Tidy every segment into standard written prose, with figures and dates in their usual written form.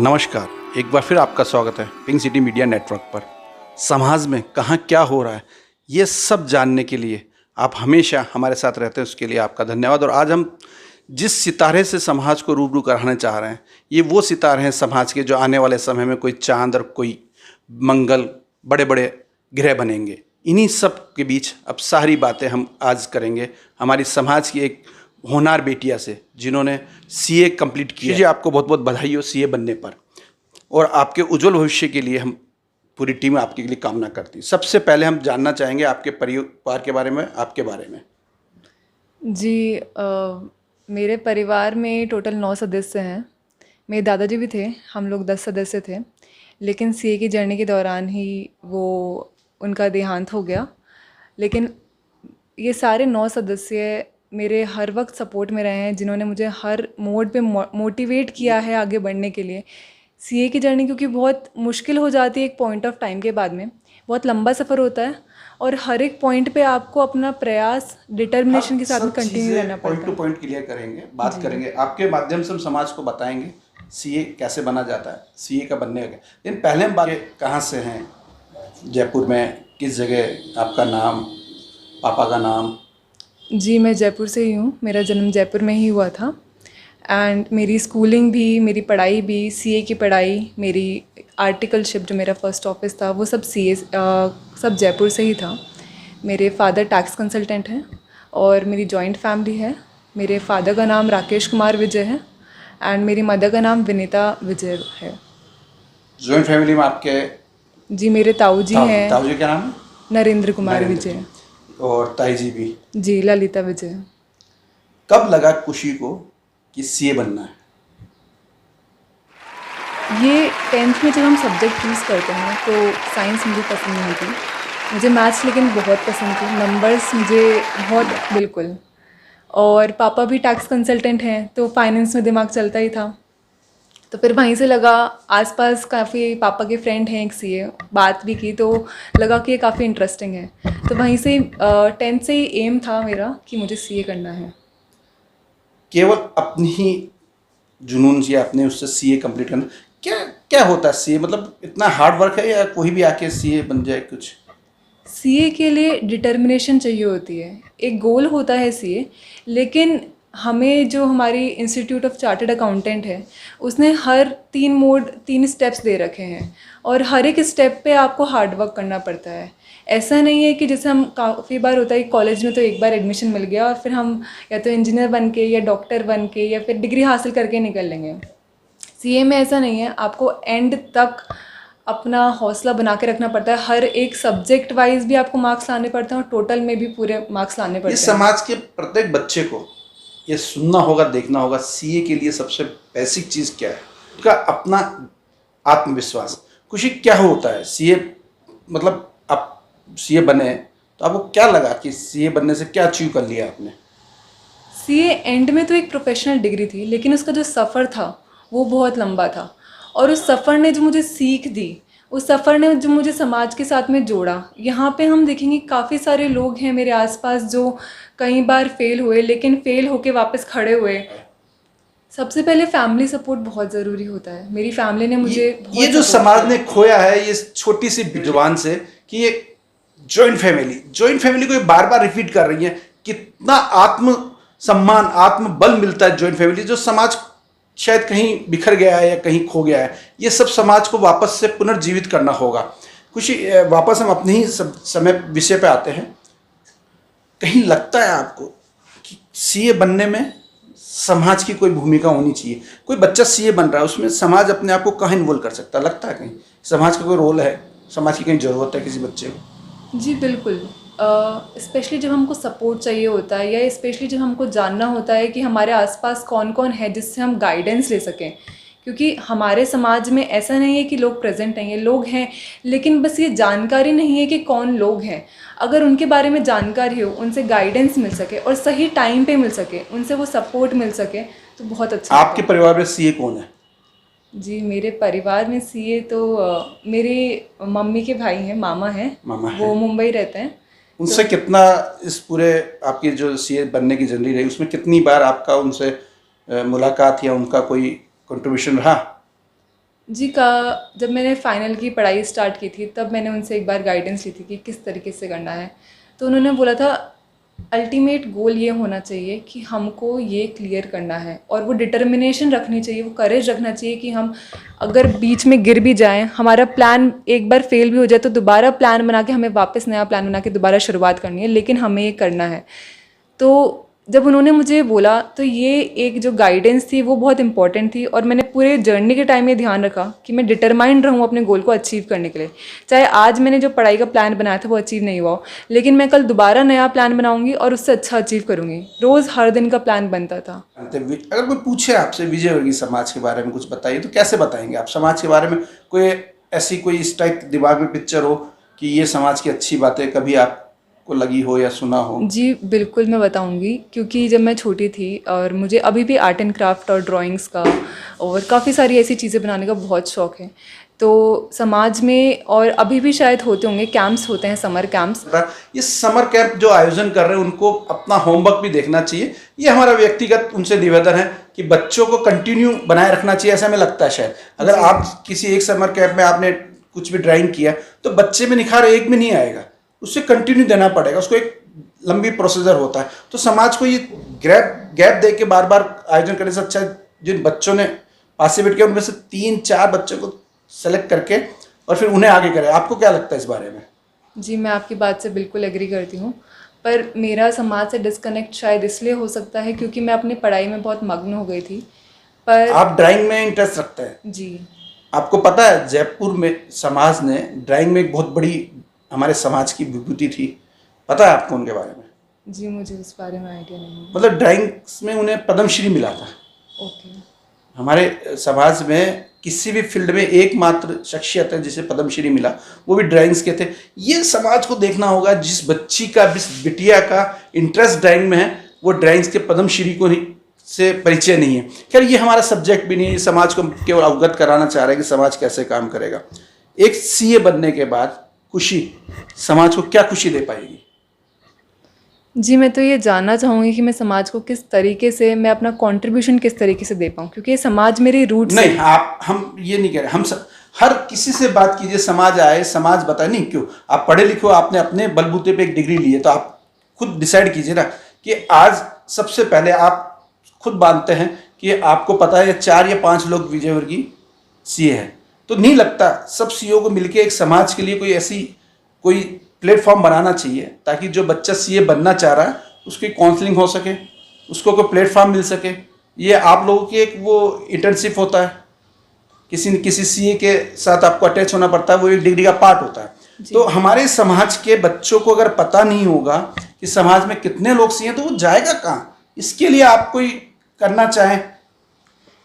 नमस्कार, एक बार फिर आपका स्वागत है पिंक सिटी मीडिया नेटवर्क पर। समाज में कहाँ क्या हो रहा है ये सब जानने के लिए आप हमेशा हमारे साथ रहते हैं, उसके लिए आपका धन्यवाद। और आज हम जिस सितारे से समाज को रूबरू कराना चाह रहे हैं, ये वो सितारे हैं समाज के जो आने वाले समय में कोई चांद और कोई मंगल, बड़े बड़े ग्रह बनेंगे। इन्हीं सब के बीच अब सारी बातें हम आज करेंगे हमारी समाज की एक होनहार बेटिया से, जिन्होंने सीए कंप्लीट किया। जी, आपको बहुत बहुत बधाई हो सीए बनने पर, और आपके उज्जवल भविष्य के लिए हम पूरी टीम आपके लिए कामना करती है। सबसे पहले हम जानना चाहेंगे आपके परिवार के बारे में, आपके बारे में। जी मेरे परिवार में टोटल 9 सदस्य हैं। मेरे दादाजी भी थे, हम लोग 10 सदस्य थे, लेकिन सीए की जर्नी के दौरान ही उनका देहांत हो गया। लेकिन ये सारे 9 सदस्य मेरे हर वक्त सपोर्ट में रहे हैं, जिन्होंने मुझे हर मोड पे मोटिवेट किया है आगे बढ़ने के लिए। सीए की जर्नी क्योंकि बहुत मुश्किल हो जाती है एक पॉइंट ऑफ टाइम के बाद में, बहुत लंबा सफ़र होता है और हर एक पॉइंट पे आपको अपना प्रयास डिटरमिनेशन के साथ में कंटिन्यू रहना पड़ता है। पॉइंट टू पॉइट क्लियर करेंगे, बात करेंगे आपके माध्यम से, हम समाज को बताएंगे सीए कैसे बना जाता है, सीए का बनने का। लेकिन पहले हम बात कहाँ से हैं, जयपुर में किस जगह, आपका नाम, पापा का नाम? जी मैं जयपुर से ही हूँ, मेरा जन्म जयपुर में ही हुआ था एंड मेरी स्कूलिंग भी, मेरी पढ़ाई भी, सीए की पढ़ाई, मेरी आर्टिकलशिप जो मेरा फर्स्ट ऑफिस था वो सब सब जयपुर से ही था। मेरे फादर टैक्स कंसल्टेंट हैं और मेरी जॉइंट फैमिली है। मेरे फादर का नाम राकेश कुमार विजय है एंड मेरी मदर का नाम विनीता विजय है। जॉइंट फैमिली में आपके? जी मेरे ताऊ जी हैं। ताऊ जी का नाम? नरेंद्र कुमार विजय। और ताई जी भी? जी ललिता विजय। कब लगा खुशी को कि सीए बनना है? ये 10th में जब हम सब्जेक्ट चूज़ करते हैं तो साइंस मुझे पसंद नहीं थी, मुझे मैथ्स लेकिन बहुत पसंद थी, नंबर्स मुझे बहुत बिल्कुल। और पापा भी टैक्स कंसल्टेंट हैं तो फाइनेंस में दिमाग चलता ही था। तो फिर वहीं से लगा, आसपास काफ़ी पापा के फ्रेंड हैं एक सीए, बात भी की तो लगा कि ये काफ़ी इंटरेस्टिंग है। तो वहीं से 10th से ही एम था मेरा कि मुझे सीए करना है। केवल अपनी ही जुनून से, अपने उससे सीए कंप्लीट करना, क्या क्या होता है सीए? मतलब इतना हार्ड वर्क है या कोई भी आके सीए बन जाए? कुछ सीए के लिए डिटर्मिनेशन चाहिए होती है, एक गोल होता है सीए। लेकिन हमें जो हमारी इंस्टीट्यूट ऑफ चार्टर्ड अकाउंटेंट है उसने हर 3 स्टेप्स दे रखे हैं और हर एक स्टेप पे आपको हार्ड वर्क करना पड़ता है। ऐसा नहीं है कि जैसे हम काफ़ी बार होता है कॉलेज में तो एक बार एडमिशन मिल गया और फिर हम या तो इंजीनियर बन के या डॉक्टर बन के या फिर डिग्री हासिल करके निकल लेंगे। सीए में ऐसा नहीं है, आपको एंड तक अपना हौसला बना के रखना पड़ता है। हर एक सब्जेक्ट वाइज भी आपको मार्क्स लाने पड़ते हैं और टोटल में भी पूरे मार्क्स लाने पड़ते हैं। इस समाज के प्रत्येक बच्चे को ये सुनना होगा, देखना होगा, सीए के लिए सबसे बेसिक चीज़ क्या है? उसका अपना आत्मविश्वास। खुशी क्या होता है सीए, मतलब आप सीए बने तो आपको क्या लगा कि सीए बनने से क्या अचीव कर लिया आपने? सीए एंड में तो एक प्रोफेशनल डिग्री थी, लेकिन उसका जो सफ़र था वो बहुत लंबा था और उस सफ़र ने जो मुझे सीख दी, उस सफ़र ने जो मुझे समाज के साथ में जोड़ा। यहाँ पे हम देखेंगे काफ़ी सारे लोग हैं मेरे आसपास जो कई बार फेल हुए, लेकिन फेल होके वापस खड़े हुए। सबसे पहले फैमिली सपोर्ट बहुत ज़रूरी होता है। मेरी फैमिली ने मुझे ये जो समाज ने खोया है ये छोटी सी जुबान से, कि ये जॉइंट फैमिली को ये बार बार रिपीट कर रही है, कितना आत्म सम्मान, आत्म बल मिलता है जॉइंट फैमिली, जो समाज शायद कहीं बिखर गया है या कहीं खो गया है। ये सब समाज को वापस से पुनर्जीवित करना होगा। खुशी, वापस हम अपने ही समय विषय पे आते हैं। कहीं लगता है आपको कि सीए बनने में समाज की कोई भूमिका होनी चाहिए? कोई बच्चा सीए बन रहा है, उसमें समाज अपने आप को कहाँ इन्वॉल्व कर सकता है? लगता है कहीं समाज का कोई रोल है, समाज की कहीं ज़रूरत है किसी बच्चे को? जी बिल्कुल। स्पेशली जब हमको सपोर्ट चाहिए होता है या स्पेशली जब हमको जानना होता है कि हमारे आसपास कौन कौन है जिससे हम गाइडेंस ले सकें, क्योंकि हमारे समाज में ऐसा नहीं है कि लोग प्रेजेंट नहीं है, लोग हैं, लेकिन बस ये जानकारी नहीं है कि कौन लोग हैं। अगर उनके बारे में जानकारी हो, उनसे गाइडेंस मिल सके और सही टाइम पे मिल सके, उनसे वो सपोर्ट मिल सके तो बहुत अच्छा। आपके परिवार में सीए कौन है? जी मेरे परिवार में सीए तो मेरे मम्मी के भाई हैं, मामा हैं, वो मुंबई रहते हैं। उनसे कितना इस पूरे आपकी जो सीए बनने की जर्नी रही, उसमें कितनी बार आपका उनसे मुलाकात या उनका कोई कंट्रीब्यूशन रहा? जी का जब मैंने फ़ाइनल की पढ़ाई स्टार्ट की थी तब मैंने उनसे एक बार गाइडेंस ली थी कि किस तरीके से करना है। तो उन्होंने बोला था अल्टीमेट गोल ये होना चाहिए कि हमको ये क्लियर करना है, और वो डिटर्मिनेशन रखनी चाहिए, वो करेज रखना चाहिए कि हम अगर बीच में गिर भी जाएं, हमारा प्लान एक बार फेल भी हो जाए तो दोबारा प्लान बना के हमें वापस नया प्लान बना के दोबारा शुरुआत करनी है, लेकिन हमें ये करना है। तो जब उन्होंने मुझे बोला तो ये एक जो गाइडेंस थी वो बहुत इंपॉर्टेंट थी, और मैंने पूरे जर्नी के टाइम ये ध्यान रखा कि मैं डिटरमाइंड रहूँ अपने गोल को अचीव करने के लिए। चाहे आज मैंने जो पढ़ाई का प्लान बनाया था वो अचीव नहीं हुआ हो, लेकिन मैं कल दोबारा नया प्लान बनाऊंगी और उससे अच्छा अचीव करूंगी। रोज़ हर दिन का प्लान बनता था। अगर कोई पूछे आपसे विजयवर्गीय समाज के बारे में कुछ बताइए तो कैसे बताएंगे आप? समाज के बारे में कोई ऐसी कोई इस टाइप दिमाग में पिक्चर हो कि ये समाज की अच्छी बातें कभी आपको लगी हो या सुना हो? जी बिल्कुल, मैं बताऊंगी, क्योंकि जब मैं छोटी थी और मुझे अभी भी आर्ट एंड क्राफ्ट और ड्राइंग्स का और काफ़ी सारी ऐसी चीज़ें बनाने का बहुत शौक़ है। तो समाज में और अभी भी शायद होते होंगे, कैंप्स होते हैं, समर कैंप्स। ये समर कैंप जो आयोजन कर रहे हैं उनको अपना होमवर्क भी देखना चाहिए। ये हमारा व्यक्तिगत उनसे निवेदन है कि बच्चों को कंटिन्यू बनाए रखना चाहिए, ऐसा हमें लगता है। शायद अगर आप किसी एक समर कैंप में आपने कुछ भी ड्राइंग किया तो बच्चे में निखार एक में नहीं आएगा, उससे कंटिन्यू देना पड़ेगा, उसको एक लंबी प्रोसीजर होता है। तो समाज को ये गैप दे के बार बार आयोजन करने से अच्छा जिन बच्चों ने पार्टिसिपेट किया उनमें से 3-4 बच्चों को सेलेक्ट करके और फिर उन्हें आगे करें। आपको क्या लगता है इस बारे में? जी मैं आपकी बात से बिल्कुल एग्री करती हूँ, पर मेरा समाज से डिस्कनेक्ट शायद इसलिए हो सकता है क्योंकि मैं अपनी पढ़ाई में बहुत मग्न हो गई थी। पर आप ड्राइंग में इंटरेस्ट रखते हैं? जी। आपको पता है जयपुर में समाज ने ड्राइंग में एक बहुत बड़ी हमारे समाज की विभूति थी, पता है आपको उनके बारे में? जी मुझे उस बारे में आइडिया नहीं है। मतलब ड्राइंग्स में उन्हें पद्मश्री मिला था। ओके। हमारे समाज में किसी भी फील्ड में एकमात्र शख्सियत है जिसे पद्मश्री मिला, वो भी ड्राइंग्स के थे। ये समाज को देखना होगा, जिस बच्ची का जिस बिटिया का इंटरेस्ट ड्राइंग में है वो ड्राइंग्स के पद्मश्री को से परिचय नहीं है। खैर ये हमारा सब्जेक्ट भी नहीं है, समाज को केवल अवगत कराना चाह रहे हैं कि समाज कैसे काम करेगा। एक सीए बनने के बाद खुशी समाज को क्या खुशी दे पाएगी? जी मैं तो ये जानना चाहूँगी कि मैं समाज को किस तरीके से, मैं अपना कंट्रीब्यूशन किस तरीके से दे पाऊँ, क्योंकि ये समाज मेरे रूट्स नहीं, आप हम ये नहीं कह रहे, हम हर किसी से बात कीजिए, समाज आए, समाज बताए। नहीं क्यों, आप पढ़े लिखो, आपने अपने बलबूते पे एक डिग्री ली है, तो आप खुद डिसाइड कीजिए ना कि आज सबसे पहले आप खुद मानते हैं कि आपको पता है 4 या 5 लोग विजयवर्गीय सीए हैं, तो नहीं लगता सब सीओ को मिलकर एक समाज के लिए कोई प्लेटफॉर्म बनाना चाहिए ताकि जो बच्चा सीए बनना चाह रहा है उसकी काउंसलिंग हो सके, उसको कोई प्लेटफॉर्म मिल सके। ये आप लोगों की एक वो इंटर्नशिप होता है, किसी सीए के साथ आपको अटैच होना पड़ता है, वो एक डिग्री का पार्ट होता है। तो हमारे समाज के बच्चों को अगर पता नहीं होगा कि समाज में कितने लोग सीए हैं तो वो जाएगा कहाँ? इसके लिए आप कोई करना चाहें?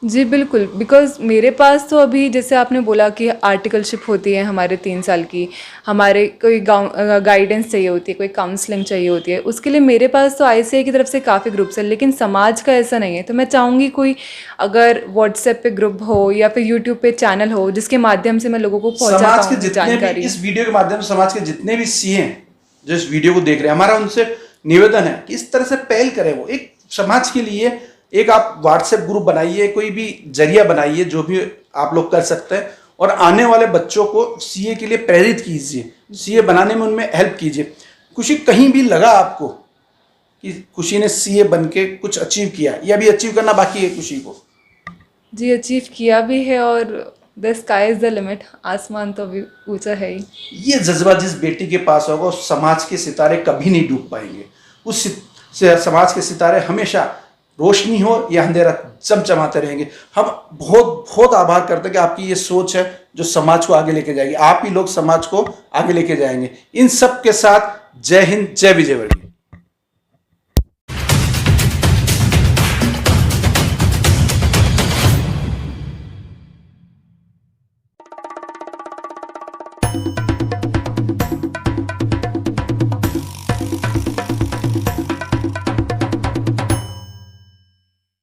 जी बिल्कुल, बिकॉज़ मेरे पास तो अभी जैसे आपने बोला कि आर्टिकलशिप होती है हमारे 3 साल की, हमारे कोई गाइडेंस चाहिए होती है, कोई काउंसलिंग चाहिए होती है, उसके लिए मेरे पास तो आईसीएआई की तरफ से काफ़ी ग्रुप्स हैं, लेकिन समाज का ऐसा नहीं है। तो मैं चाहूँगी कोई अगर व्हाट्सएप पे ग्रुप हो या फिर यूट्यूब पे चैनल हो जिसके माध्यम से मैं लोगों को पहुँचा समाज के पाऊँ जितने भी जानकारी। इस वीडियो के माध्यम से समाज के जितने भी सीए हैं जो इस वीडियो को देख रहे हैं, हमारा उनसे निवेदन है कि इस तरह से पहल करें। वो एक समाज के लिए एक आप व्हाट्सएप ग्रुप बनाइए, कोई भी जरिया बनाइए, जो भी आप लोग कर सकते हैं, और आने वाले बच्चों को सीए के लिए प्रेरित कीजिए, सीए बनाने में उनमें हेल्प कीजिए। खुशी कहीं भी लगा आपको कि खुशी ने सीए बन के कुछ अचीव किया या अभी अचीव करना बाकी है खुशी को? जी अचीव किया भी है, और the sky is the limit, आसमान तो अभी ऊंचा है ही। ये जज्बा जिस बेटी के पास होगा उस समाज के सितारे कभी नहीं डूब पाएंगे। उस समाज के सितारे हमेशा रोशनी हो या अंधेरा चमचमाते रहेंगे। हम बहुत बहुत आभार करते हैं कि आपकी ये सोच है जो समाज को आगे लेके जाएगी। आप ही लोग समाज को आगे लेके जाएंगे। इन सब के साथ जय हिंद, जय विजयवर्गीय।